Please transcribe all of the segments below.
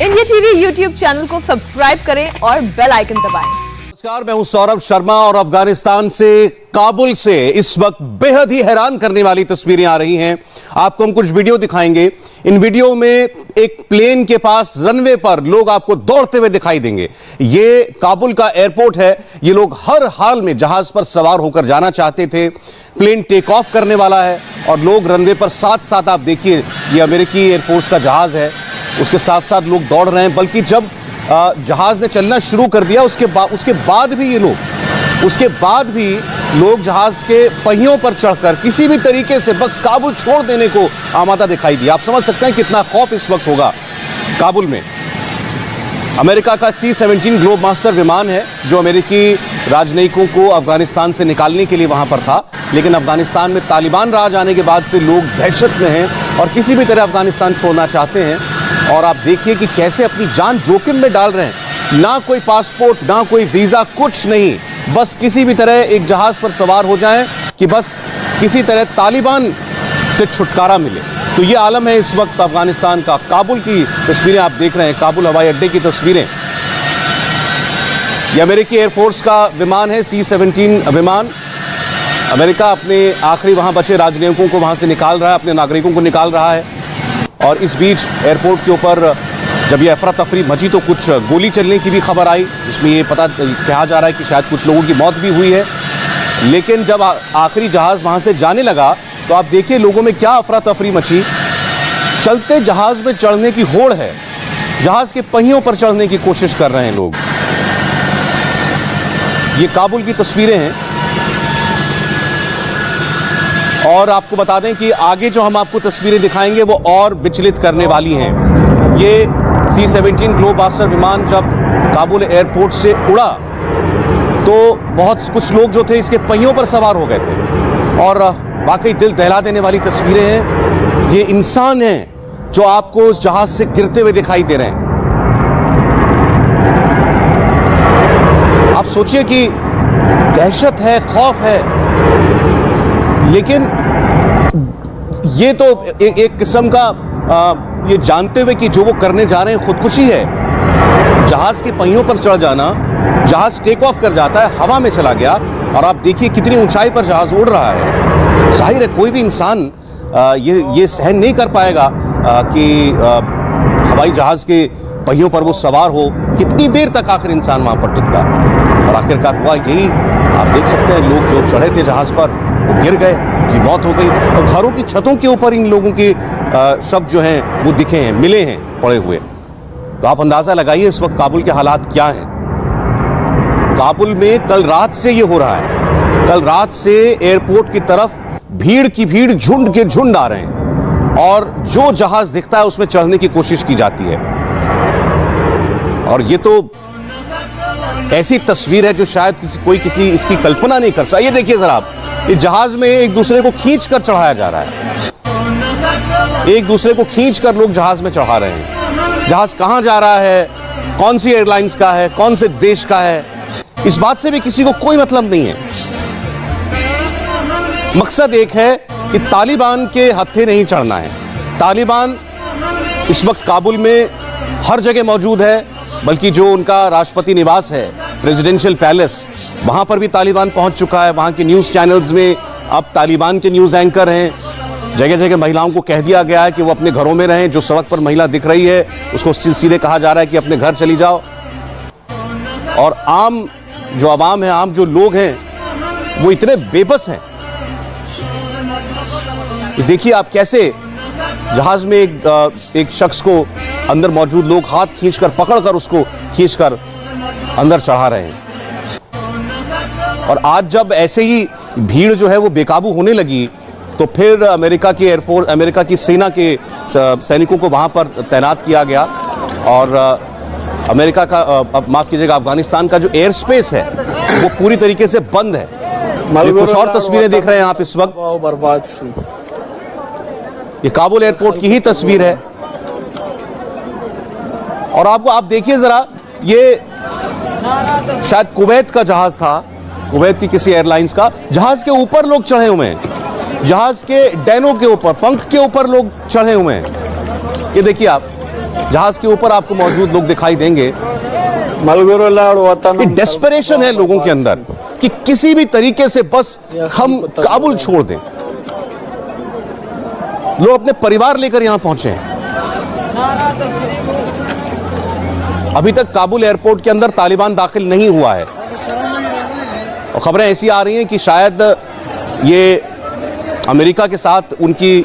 India TV YouTube channel को subscribe करें और बेल आइकन दबाएं। नमस्कार, मैं हूं सौरभ शर्मा और अफगानिस्तान से, काबुल से इस वक्त बेहद ही हैरान करने वाली तस्वीरें आ रही हैं। आपको हम कुछ वीडियो दिखाएंगे। इन वीडियो में एक प्लेन के पास रनवे पर लोग आपको दौड़ते हुए दिखाई देंगे। ये काबुल का एयरपोर्ट है। ये लोग हर हाल में जहाज पर सवार होकर जाना चाहते थे। प्लेन टेक ऑफ करने वाला है और लोग रनवे पर साथ साथ, आप देखिए, ये अमेरिकी एयरफोर्स का जहाज है, उसके साथ साथ लोग दौड़ रहे हैं। बल्कि जब जहाज ने चलना शुरू कर दिया उसके बाद भी लोग जहाज के पहियों पर चढ़कर किसी भी तरीके से बस काबुल छोड़ देने को आमादा दिखाई दिया। आप समझ सकते हैं कितना खौफ इस वक्त होगा काबुल में। अमेरिका का C-17 ग्लोब मास्टर विमान है जो अमेरिकी राजनयिकों को अफगानिस्तान से निकालने के लिए वहां पर था, लेकिन अफगानिस्तान में तालिबान राज आने के बाद से लोग दहशत में हैं और किसी भी तरह अफगानिस्तान छोड़ना चाहते हैं। और आप देखिए कि कैसे अपनी जान जोखिम में डाल रहे हैं। ना कोई पासपोर्ट, ना कोई वीजा, कुछ नहीं, बस किसी भी तरह एक जहाज पर सवार हो जाएं कि बस किसी तरह तालिबान से छुटकारा मिले। तो ये आलम है इस वक्त अफगानिस्तान का। काबुल की तस्वीरें आप देख रहे हैं, काबुल हवाई अड्डे की तस्वीरें। ये अमेरिकी एयरफोर्स का विमान है, C-17 विमान। अमेरिका अपने आखिरी वहां बचे राजनयिकों को वहां से निकाल रहा है, अपने नागरिकों को निकाल रहा है। और इस बीच एयरपोर्ट के ऊपर जब ये अफरा तफरी मची तो कुछ गोली चलने की भी खबर आई, जिसमें ये कहा जा रहा है कि शायद कुछ लोगों की मौत भी हुई है। लेकिन जब आखिरी जहाज वहां से जाने लगा तो आप देखिए लोगों में क्या अफरा तफरी मची। चलते जहाज में चढ़ने की होड़ है, जहाज के पहियों पर चढ़ने की कोशिश कर रहे हैं लोग। ये काबुल की तस्वीरें हैं। और आपको बता दें कि आगे जो हम आपको तस्वीरें दिखाएंगे वो और विचलित करने वाली हैं। ये C-17 ग्लोब मास्टर विमान जब काबुल एयरपोर्ट से उड़ा तो बहुत कुछ लोग जो थे इसके पहियों पर सवार हो गए थे। और वाकई दिल दहला देने वाली तस्वीरें हैं। ये इंसान हैं जो आपको उस जहाज से गिरते हुए दिखाई दे रहे हैं। आप सोचिए कि दहशत है, खौफ है, लेकिन ये तो एक किस्म का ये जानते हुए कि जो वो करने जा रहे हैं खुदकुशी है। जहाज के पहियों पर चढ़ जाना, जहाज टेक ऑफ कर जाता है, हवा में चला गया और आप देखिए कितनी ऊंचाई पर जहाज उड़ रहा है। जाहिर है कोई भी इंसान ये सहन नहीं कर पाएगा कि हवाई जहाज के पहियों पर वो सवार हो। कितनी देर तक आखिर इंसान वहां पर टिकता, और आखिरकार हुआ यही। आप देख सकते हैं लोग जो चढ़े थे जहाज पर वो गिर गए, उनकी मौत हो गई। और घरों की छतों के ऊपर इन लोगों के शव जो हैं वो दिखे हैं, मिले हैं पड़े हुए। तो आप अंदाजा लगाइए इस वक्त काबुल के हालात क्या हैं। काबुल में कल रात से ये हो रहा है। कल रात से एयरपोर्ट की तरफ भीड़ की भीड़, झुंड के झुंड आ रहे हैं और जो जहाज दिखता है उसमें चढ़ने की कोशिश की जाती है। और ये तो ऐसी तस्वीर है जो शायद किसी इसकी कल्पना नहीं कर सकता। ये देखिए जरा आप, ये जहाज में एक दूसरे को खींचकर चढ़ाया जा रहा है। एक दूसरे को खींचकर लोग जहाज में चढ़ा रहे हैं। जहाज कहां जा रहा है, कौन सी एयरलाइंस का है, कौन से देश का है, इस बात से भी किसी को कोई मतलब नहीं है। मकसद एक है कि तालिबान के हत्थे नहीं चढ़ना है। तालिबान इस वक्त काबुल में हर जगह मौजूद है, बल्कि जो उनका राष्ट्रपति निवास है, प्रेसिडेंशियल पैलेस, वहां पर भी तालिबान पहुंच चुका है। वहां के न्यूज़ चैनल्स में अब तालिबान के न्यूज़ एंकर हैं। जगह जगह महिलाओं को कह दिया गया है कि वो अपने घरों में रहें। जो सड़क पर महिला दिख रही है उसको सीधे कहा जा रहा है कि अपने घर चली जाओ। और आम जो आवाम है, आम जो लोग हैं, वो इतने बेबस हैं। देखिए आप कैसे जहाज में एक शख्स को अंदर मौजूद लोग हाथ खींचकर, पकड़कर उसको खींचकर अंदर चढ़ा रहे हैं। और आज जब ऐसे ही भीड़ जो है वो बेकाबू होने लगी तो फिर अमेरिका की सेना के सैनिकों को वहां पर तैनात किया गया। और अमेरिका का, माफ कीजिएगा, अफगानिस्तान का जो एयर स्पेस है वो पूरी तरीके से बंद है। कुछ और तस्वीरें देख रहे हैं आप इस वक्त। ये काबुल एयरपोर्ट की ही तस्वीर है। और आप देखिए जरा, ये शायद कुवैत का जहाज था, कुवैत की किसी एयरलाइंस का। जहाज के ऊपर लोग चढ़े हुए हैं, जहाज के डैनों के ऊपर, पंख के ऊपर लोग चढ़े हुए हैं। ये देखिए आप, जहाज के ऊपर आपको मौजूद लोग दिखाई देंगे। ये डेस्परेशन है लोगों के अंदर कि किसी भी तरीके से बस हम काबुल छोड़ दें। लोग अपने परिवार लेकर यहां पहुंचे हैं। अभी तक काबुल एयरपोर्ट के अंदर तालिबान दाखिल नहीं हुआ है और खबरें ऐसी आ रही हैं कि शायद ये अमेरिका के साथ उनकी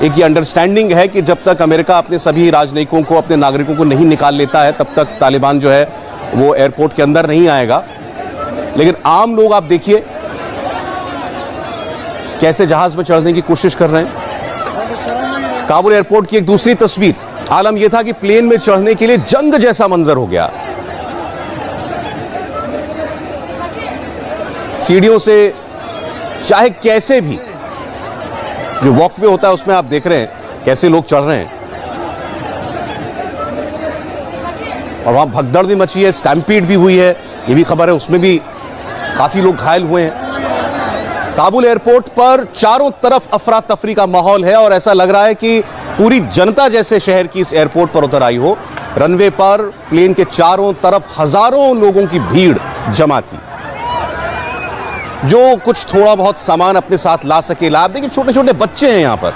एक ये अंडरस्टैंडिंग है कि जब तक अमेरिका अपने सभी राजनयिकों को, अपने नागरिकों को नहीं निकाल लेता है, तब तक तालिबान जो है वो एयरपोर्ट के अंदर नहीं आएगा। लेकिन आम लोग आप देखिए कैसे जहाज में चढ़ने की कोशिश कर रहे हैं। काबुल एयरपोर्ट की एक दूसरी तस्वीर, आलम यह था कि प्लेन में चढ़ने के लिए जंग जैसा मंजर हो गया। सीढ़ियों से चाहे कैसे भी, जो वॉकवे होता है उसमें आप देख रहे हैं कैसे लोग चढ़ रहे हैं और वहां भगदड़ भी मची है, स्टैम्पीड भी हुई है, ये भी खबर है, उसमें भी काफी लोग घायल हुए हैं। काबुल एयरपोर्ट पर चारों तरफ अफरा तफरी का माहौल है और ऐसा लग रहा है कि पूरी जनता जैसे शहर की इस एयरपोर्ट पर उतर आई हो। रनवे पर प्लेन के चारों तरफ हजारों लोगों की भीड़ जमा थी, जो कुछ थोड़ा बहुत सामान अपने साथ ला सके ला। देखिए छोटे छोटे बच्चे हैं यहां पर।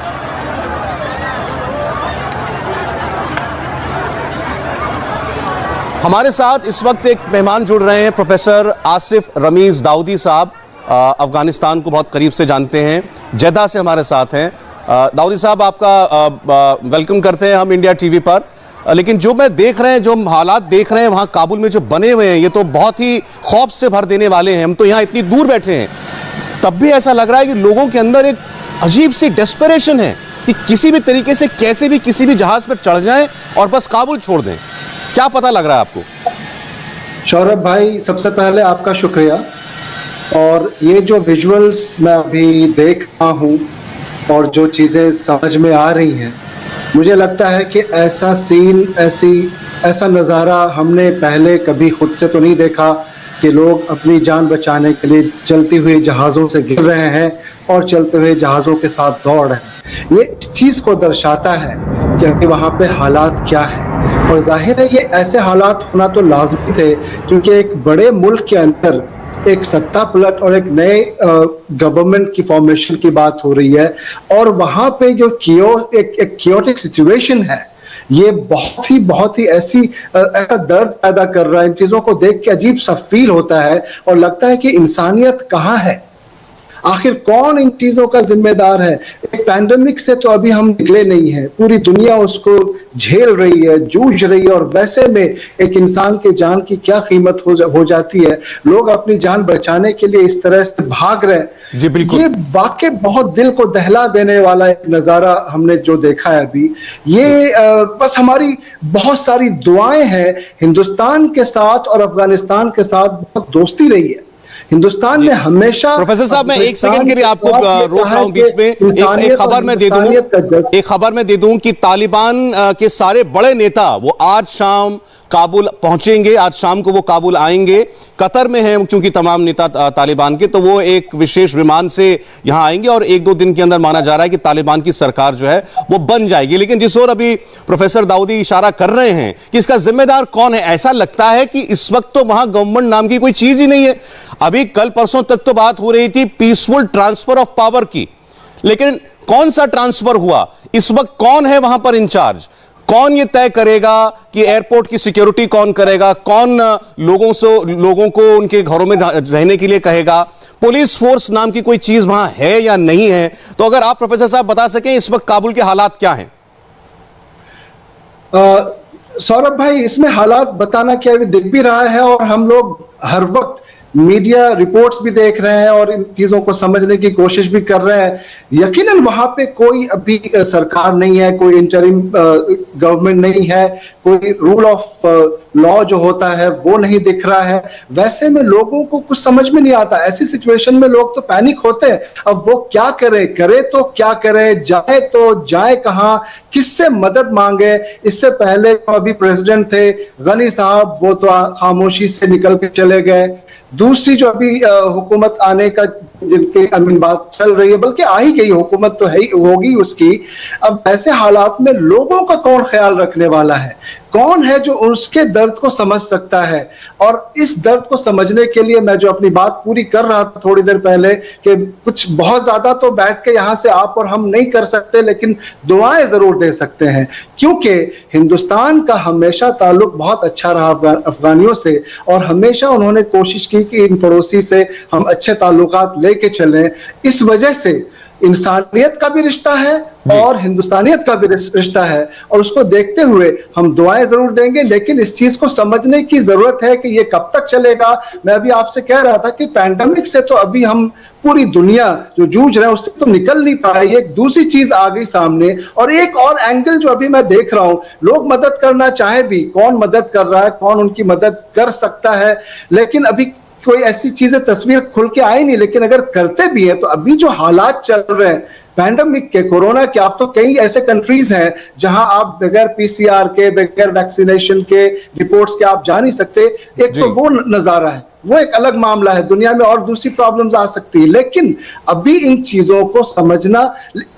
हमारे साथ इस वक्त एक मेहमान जुड़ रहे हैं, प्रोफेसर आसिफ रमीज दाऊदी साहब, अफगानिस्तान को बहुत करीब से जानते हैं, जद्दा से हमारे साथ हैं। दाऊदी साहब, आपका वेलकम करते हैं हम इंडिया टीवी पर। लेकिन जो मैं देख रहे हैं, जो हम हालात देख रहे हैं वहां काबुल में जो बने हुए हैं, ये तो बहुत ही खौफ से भर देने वाले हैं। हम तो यहाँ इतनी दूर बैठे हैं, तब भी ऐसा लग रहा है कि लोगों के अंदर एक अजीब सी डेस्परेशन है कि किसी भी तरीके से कैसे भी किसी भी जहाज पर चढ़ जाएं और बस काबुल छोड़ दें। क्या पता लग रहा है आपको? सौरभ भाई, सबसे पहले आपका शुक्रिया। और ये जो विजुअल्स मैं अभी देख रहा हूँ और जो चीज़ें समझ में आ रही हैं, मुझे लगता है कि ऐसा सीन, ऐसा नज़ारा हमने पहले कभी खुद से तो नहीं देखा कि लोग अपनी जान बचाने के लिए चलती हुई जहाज़ों से गिर रहे हैं और चलते हुए जहाज़ों के साथ दौड़ रहे हैं। ये इस चीज़ को दर्शाता है कि वहाँ पे हालात क्या है। और जाहिर है ये ऐसे हालात होना तो लाजमी थे, क्योंकि एक बड़े मुल्क के अंदर एक सत्ता पलट और एक नए गवर्नमेंट की फॉर्मेशन की बात हो रही है और वहां पे जो एक कियोटिक सिचुएशन है, ये बहुत ही ऐसा दर्द पैदा कर रहा है। इन चीजों को देख के अजीब सा फील होता है और लगता है कि इंसानियत कहाँ है, आखिर कौन इन चीजों का जिम्मेदार है। एक पैंडेमिक से तो अभी हम निकले नहीं हैं, पूरी दुनिया उसको झेल रही है, जूझ रही है, और वैसे में एक इंसान की जान की क्या कीमत हो जाती है। लोग अपनी जान बचाने के लिए इस तरह से भाग रहे हैं। जी बिल्कुल, ये वाकई बहुत दिल को दहला देने वाला एक नजारा हमने जो देखा है अभी। ये बस हमारी बहुत सारी दुआएं हैं हिंदुस्तान के साथ और अफगानिस्तान के साथ बहुत दोस्ती रही है। हिंदुस्तान ने हमेशा, प्रोफेसर साहब मैं एक सेकंड के लिए आपको रोक रहा हूं बीच में। एक खबर मैं दे दूं कि तालिबान के सारे बड़े नेता वो आज शाम काबुल पहुंचेंगे, आज शाम को वो काबुल आएंगे। कतर में हैं क्योंकि तमाम नेता तालिबान के, तो वो एक विशेष विमान से यहां आएंगे और एक दो दिन के अंदर माना जा रहा है कि तालिबान की सरकार जो है वो बन जाएगी। लेकिन जिस ओर अभी प्रोफेसर दाऊदी इशारा कर रहे हैं कि इसका जिम्मेदार कौन है, ऐसा लगता है कि इस वक्त तो वहां गवर्नमेंट नाम की कोई चीज ही नहीं है। अभी कल परसों तक तो बात हो रही थी पीसफुल ट्रांसफर ऑफ पावर की, लेकिन कौन सा ट्रांसफर हुआ? इस वक्त कौन है वहां पर इंचार्ज? कौन ये तय करेगा कि एयरपोर्ट की सिक्योरिटी कौन करेगा? कौन लोगों को उनके घरों में रहने के लिए कहेगा? पुलिस फोर्स नाम की कोई चीज वहां है या नहीं है? तो अगर आप प्रोफेसर साहब बता सकें इस वक्त काबुल के हालात क्या हैं? सौरभ भाई, इसमें हालात बताना क्या दिख भी रहा है और हम लोग हर वक्त मीडिया रिपोर्ट्स भी देख रहे हैं और इन चीजों को समझने की कोशिश भी कर रहे हैं। यकीनन वहां पे कोई अभी सरकार नहीं है, कोई इंटरिम गवर्नमेंट नहीं है, कोई रूल ऑफ लॉ जो होता है वो नहीं दिख रहा है। वैसे में लोगों को कुछ समझ में नहीं आता। ऐसी सिचुएशन में लोग तो पैनिक होते हैं। अब वो क्या करे तो क्या करे, जाए तो जाए कहां, किससे मदद मांगे। इससे पहले अभी प्रेसिडेंट थे गनी साहब, वो तो खामोशी से निकल के चले गए। दूसरी जो अभी हुकूमत आने का जिनके बात चल रही है, बल्कि आ ही गई, हुकूमत तो है ही, होगी उसकी। अब ऐसे हालात में लोगों का कौन ख्याल रखने वाला है? कौन है जो उसके दर्द को समझ सकता है? और इस दर्द को समझने के लिए मैं जो अपनी बात पूरी कर रहा था थोड़ी देर पहले, कि कुछ बहुत ज्यादा तो बैठ के यहां से आप और हम नहीं कर सकते, लेकिन दुआएं जरूर दे सकते हैं, क्योंकि हिंदुस्तान का हमेशा ताल्लुक बहुत अच्छा रहा अफगानियों से, और हमेशा उन्होंने कोशिश की कि इन पड़ोसी से हम अच्छे ताल्लुकात लेके चलें। इस वजह से इंसानियत का भी रिश्ता है और हिंदुस्तानियत का भी रिश्ता है, और उसको देखते हुए हम दुआएं जरूर देंगे, लेकिन इस चीज को समझने की जरूरत है कि ये कब तक चलेगा। मैं अभी आपसे कह रहा था कि पैंडेमिक से तो अभी हम पूरी दुनिया जो जूझ रहे हैं उससे तो निकल नहीं पाए, एक दूसरी चीज आ गई सामने। और एक और एंगल जो अभी मैं देख रहा हूं, लोग मदद करना चाहे भी, कौन मदद कर रहा है, कौन उनकी मदद कर सकता है, लेकिन अभी कोई ऐसी चीजें तस्वीर खुल के आई नहीं। लेकिन अगर करते भी हैं तो अभी जो हालात चल रहे हैं पैंडेमिक के, कोरोना के, आप तो कई ऐसे कंट्रीज हैं जहां आप बगैर पीसीआर के, बगैर वैक्सीनेशन के, रिपोर्ट्स के आप जा नहीं सकते। एक तो वो नजारा है, वो एक अलग मामला है, दुनिया में और दूसरी प्रॉब्लम्स आ सकती है। लेकिन अभी इन चीजों को समझना,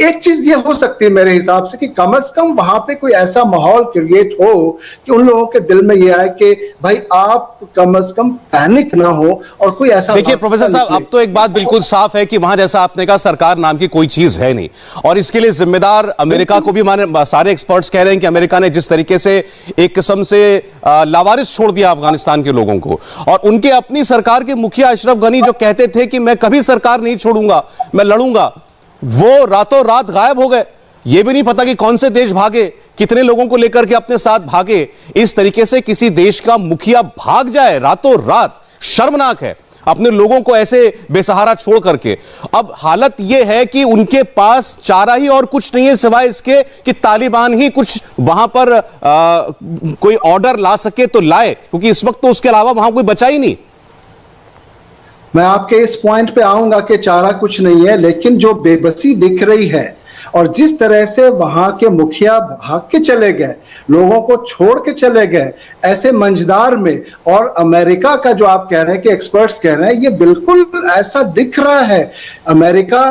एक चीज ये हो सकती है मेरे हिसाब से कि कम से कम वहां पे कोई ऐसा माहौल क्रिएट हो कि उन लोगों के दिल में ये आए कि भाई आप कम से कम पैनिक ना हो, और कोई ऐसा। देखिए प्रोफेसर साहब, अब तो एक बात बिल्कुल साफ है कि वहां, जैसा आपने कहा, सरकार नाम की कोई चीज है नहीं, और इसके लिए जिम्मेदार अमेरिका को भी माने। सारे एक्सपर्ट्स कह रहे हैं कि अमेरिका ने जिस तरीके से एक किस्म से लावारिस छोड़ दिया अफगानिस्तान के लोगों को, और उनके अपनी सरकार के मुखिया अशरफ गनी जो कहते थे कि मैं कभी सरकार नहीं छोड़ूंगा, मैं लड़ूंगा, वो रातों रात गायब हो गए। ये भी नहीं पता कि कौन से देश भागे, कितने लोगों को लेकर के अपने साथ भागे। इस तरीके से किसी देश का मुखिया भाग जाए रातों रात, शर्मनाक है, अपने लोगों को ऐसे बेसहारा छोड़ करके। अब हालत यह है कि उनके पास चारा ही और कुछ नहीं है सिवाय इसके कि तालिबान ही कुछ वहां पर कोई ऑर्डर ला सके तो लाए, क्योंकि इस वक्त तो उसके अलावा वहां कोई बचा ही नहीं। मैं आपके इस पॉइंट पे आऊंगा कि चारा कुछ नहीं है, लेकिन जो बेबसी दिख रही है और जिस तरह से वहां के मुखिया भाग के चले गए, लोगों को छोड़ के चले गए ऐसे मंझदार में, और अमेरिका का जो आप कह रहे हैं कि एक्सपर्ट्स कह रहे हैं, ये बिल्कुल ऐसा दिख रहा है। अमेरिका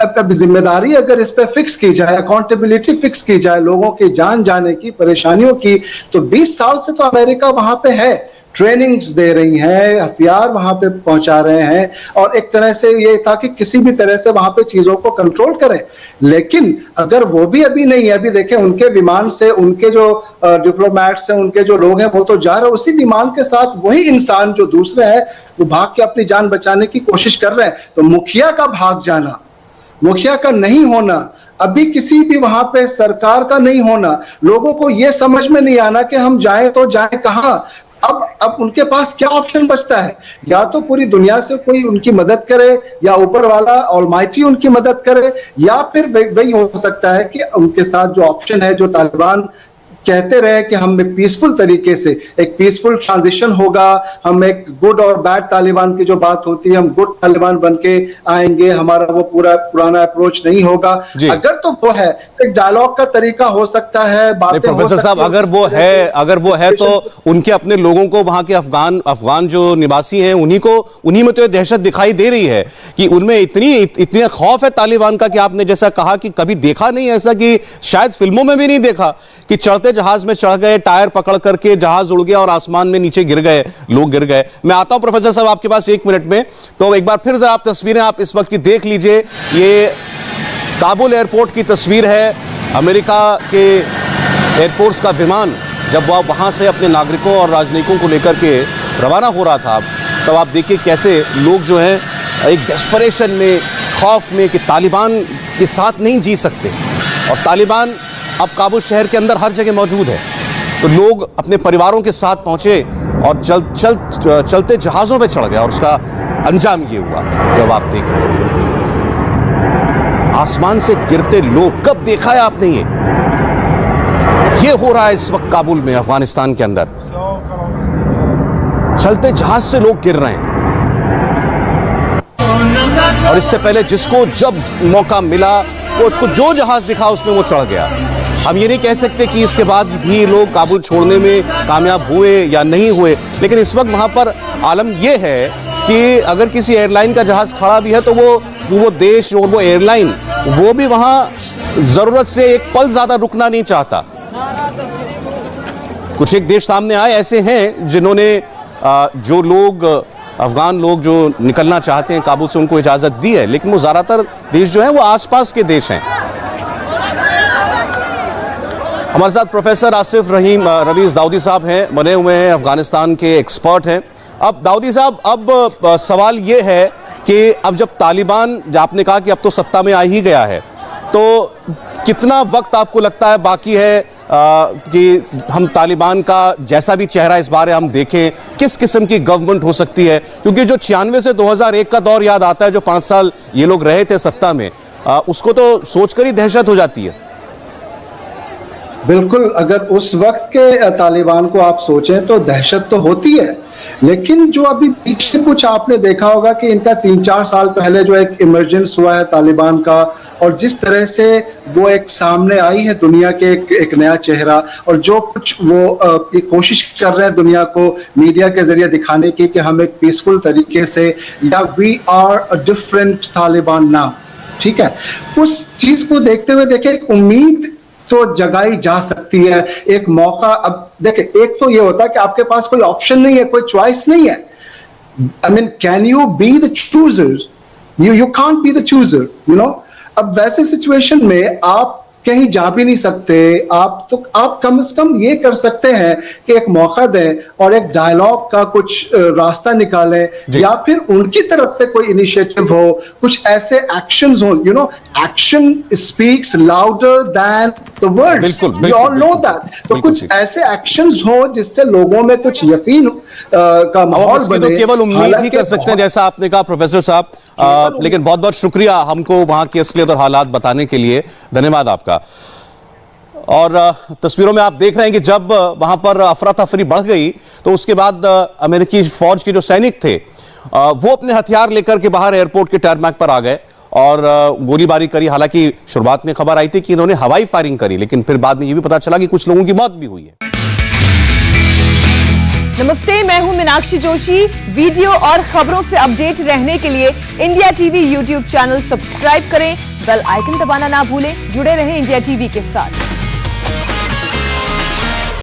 अब जिम्मेदारी अगर इस पे फिक्स की जाए, अकाउंटेबिलिटी फिक्स की जाए लोगों की जान जाने की, परेशानियों की, तो 20 साल से तो अमेरिका वहां पे है, ट्रेनिंग्स दे रही हैं, हथियार वहां पे पहुंचा रहे हैं, और एक तरह से ये था कि किसी भी तरह से वहां पे चीजों को कंट्रोल करें। लेकिन अगर वो भी अभी नहीं है, अभी देखें उनके विमान से उनके जो डिप्लोमैट्स हैं, उनके जो लोग हैं, वो तो जा रहे हैं उसी विमान के साथ, वही इंसान जो दूसरे हैं वो भाग के अपनी जान बचाने की कोशिश कर रहे हैं। तो मुखिया का भाग जाना, मुखिया का नहीं होना, अभी किसी भी वहां पे सरकार का नहीं होना, लोगों को यह समझ में नहीं आना कि हम जाएं तो जाएं कहां। अब उनके पास क्या ऑप्शन बचता है? या तो पूरी दुनिया से कोई उनकी मदद करे, या ऊपर वाला ऑलमाइटी उनकी मदद करे, या फिर वही हो सकता है कि उनके साथ जो ऑप्शन है, जो तालिबान कहते रहे कि हम एक पीसफुल तरीके से, एक पीसफुल ट्रांजिशन होगा, हम एक गुड और बैड तालिबान की जो बात होती है, हम गुड तालिबान बन के आएंगे, हमारा वो पूरा पुराना अप्रोच नहीं होगा। अगर तो वो है, एक डायलॉग का तरीका हो सकता है, बातें प्रोफेसर साहब, अगर वो है तो उनके अपने लोगों को, वहां के अफगान जो निवासी हैं, उन्हीं में तो ये दहशत दिखाई दे रही है कि उनमें इतनी खौफ है तालिबान का कि आपने जैसा कहा कि कभी देखा नहीं ऐसा, कि शायद फिल्मों में भी नहीं देखा कि चढ़ते जहाज में चढ़ गए, टायर पकड़ करके जहाज उड़ गया और आसमान में नीचे गिर गए, लोग गिर गए। मैं आता हूं प्रोफेसर साहब आपके पास 1 मिनट में, तो एक बार फिर से आप तस्वीरें आप इस वक्त की देख लीजिए। ये काबुल एयरपोर्ट की तस्वीर है, अमेरिका के एयरफोर्स का विमान जब वह वहां से अपने नागरिकों और राजनयिकों को लेकर के रवाना हो रहा था, तब आप देखिए कैसे लोग जो हैं एक डेस्परेशन में, खौफ में कि तालिबान के साथ नहीं जी सकते, और तालिबान अब काबुल शहर के अंदर हर जगह मौजूद है। तो लोग अपने परिवारों के साथ पहुंचे और चलते जहाज़ों पे चढ़ गए, और उसका अंजाम ये हुआ जब आप देख रहे हैं आसमान से गिरते लोग। कब देखा है आपने ये हो रहा है इस वक्त काबुल में, अफगानिस्तान के अंदर चलते जहाज से लोग गिर रहे हैं। और इससे पहले जिसको जब मौका मिला, वो उसको जो जहाज दिखा उसमें वो चढ़ गया। हम ये नहीं कह सकते कि इसके बाद भी लोग काबुल छोड़ने में कामयाब हुए या नहीं हुए, लेकिन इस वक्त वहां पर आलम यह है कि अगर किसी एयरलाइन का जहाज खड़ा भी है तो वो देश और वो एयरलाइन वो भी वहां जरूरत से एक पल ज्यादा रुकना नहीं चाहता। कुछ एक देश सामने आए ऐसे हैं जिन्होंने जो लोग अफगान लोग जो निकलना चाहते हैं काबुल से उनको इजाजत दी है, लेकिन वो ज्यादातर देश जो है वो आसपास के देश हैं। हमारे साथ प्रोफेसर आसिफ रवीज दाऊदी साहब हैं, बने हुए हैं, अफगानिस्तान के एक्सपर्ट हैं। अब दाऊदी साहब, अब सवाल ये है कि अब जब तालिबान, जब आपने कहा कि अब तो सत्ता में आ ही गया है, तो कितना वक्त आपको लगता है बाकी है कि हम तालिबान का जैसा भी चेहरा इस बार हम देखें, किस किस्म की गवर्नमेंट हो सकती है? क्योंकि जो 96 से 2001 का दौर याद आता है, जो 5 साल ये लोग रहे थे सत्ता में, उसको तो सोचकर ही दहशत हो जाती है। बिल्कुल, अगर उस वक्त के तालिबान को आप सोचें तो दहशत तो होती है, लेकिन जो अभी पीछे कुछ आपने देखा होगा कि इनका 3-4 साल पहले जो एक इमरजेंस हुआ है तालिबान का, और जिस तरह से वो एक सामने आई है दुनिया के एक नया चेहरा, और जो कुछ वो कोशिश कर रहे हैं दुनिया को मीडिया के जरिए दिखाने की कि हम एक पीसफुल तरीके से, या we are a different Taliban now, ठीक है, उस चीज को देखते हुए देखें एक उम्मीद तो जगाई जा सकती है, एक मौका। अब देखें, एक तो ये होता है कि आपके पास कोई ऑप्शन नहीं है, कोई चॉइस नहीं है। I mean, can you be the chooser? You can't be the chooser, you know. अब वैसे सिचुएशन में आप कहीं जा भी नहीं सकते, आप कम से कम ये कर सकते हैं कि एक मौका दें और एक डायलॉग का कुछ रास्ता निकालें, या फिर उनकी तरफ से कोई इनिशिएटिव हो, कुछ ऐसे एक्शंस हो, you know, action speaks louder than the words, we all know that. तो कुछ ऐसे एक्शंस हो जिससे लोगों में कुछ यकीन का माहौल बने। तो केवल उम्मीद ही कर सकते हैं, जैसा आपने कहा प्रोफेसर साहब, लेकिन बहुत बहुत शुक्रिया हमको वहां की असलियत और हालात बताने के लिए, धन्यवाद आपका। और तस्वीरों में आप देख रहे हैं कि जब वहां पर अफरा तफरी बढ़ गई तो उसके बाद अमेरिकी फौज के जो सैनिक थे वो अपने हथियार लेकर के बाहर एयरपोर्ट के टारमैक पर आ गए और गोलीबारी करी। हालांकि शुरुआत में खबर आई थी कि इन्होंने हवाई फायरिंग करी, लेकिन फिर बाद में यह भी पता चला कि कुछ लोगों की मौत भी हुई है। नमस्ते, मैं हूं मीनाक्षी जोशी। वीडियो और खबरों से अपडेट रहने के लिए India TV YouTube channel subscribe करें, बेल आइकन दबाना ना भूलें। जुड़े रहें इंडिया टीवी के साथ।